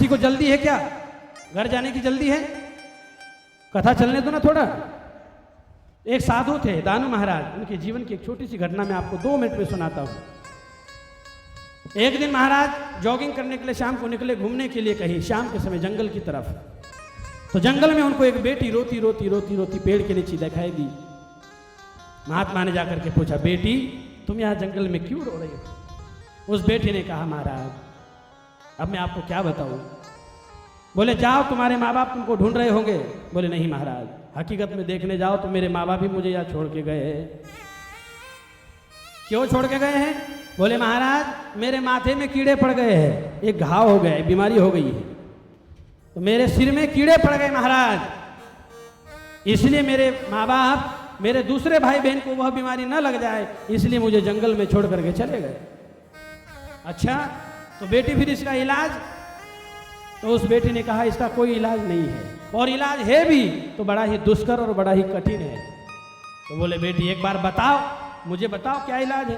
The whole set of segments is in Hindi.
किसी को जल्दी है क्या? घर जाने की जल्दी है? कथा चलने दो ना थोड़ा। एक साधु थे दानू महाराज, उनके जीवन की एक छोटी सी घटना मैं आपको 2 मिनट में सुनाता हूं। एक दिन महाराज जॉगिंग करने के लिए शाम को निकले, घूमने के लिए कहीं शाम के समय जंगल की तरफ। तो जंगल में उनको एक बेटी रोती रोती रोती रोती पेड़ के नीचे दिखाई दी। महात्मा ने जाकर के पूछा, बेटी तुम यहाँ जंगल में क्यों रो रही हो? उस बेटी ने कहा, महाराज अब मैं आपको क्या बताऊं। बोले जाओ, तुम्हारे माँ बाप तुमको ढूंढ रहे होंगे। बोले नहीं महाराज, हकीकत में देखने जाओ तो मेरे माँ बाप भी मुझे यहाँ छोड़ के गए हैं। क्यों छोड़ के गए हैं? बोले महाराज मेरे माथे में कीड़े पड़ गए हैं, एक घाव हो गया है, बीमारी हो गई है, तो मेरे सिर में कीड़े पड़ गए महाराज, इसलिए मेरे माँ बाप, मेरे दूसरे भाई बहन को वह बीमारी न लग जाए, इसलिए मुझे जंगल में छोड़ करके चले गए। अच्छा तो बेटी फिर इसका इलाज? तो उस बेटी ने कहा इसका कोई इलाज नहीं है, और इलाज है भी तो बड़ा ही दुष्कर और बड़ा ही कठिन है। तो बोले बेटी एक बार बताओ, मुझे बताओ क्या इलाज है।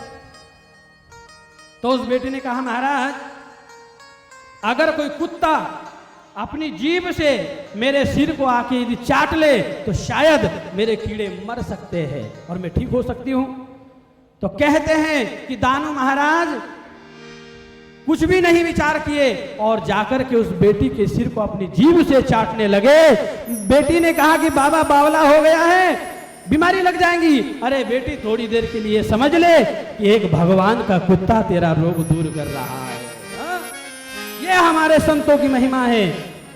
तो उस बेटी ने कहा, महाराज अगर कोई कुत्ता अपनी जीभ से मेरे सिर को आके यदि चाट ले तो शायद मेरे कीड़े मर सकते हैं और मैं ठीक हो सकती हूं। तो कहते हैं कि दानू महाराज कुछ भी नहीं विचार किए और जाकर के उस बेटी के सिर को अपनी जीभ से चाटने लगे। बेटी ने कहा कि बाबा बावला हो गया है, बीमारी लग जाएंगी। अरे बेटी थोड़ी देर के लिए समझ ले कि एक भगवान का कुत्ता तेरा रोग दूर कर रहा है। ये हमारे संतों की महिमा है,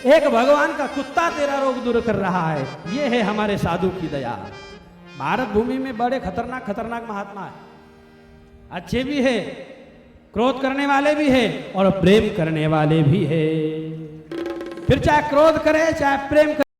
एक भगवान का कुत्ता तेरा रोग दूर कर रहा है। ये है हमारे साधु की दया। भारत भूमि में बड़े खतरनाक खतरनाक महात्मा है, अच्छे भी है, क्रोध करने वाले भी है और प्रेम करने वाले भी है। फिर चाहे क्रोध करे चाहे प्रेम करे।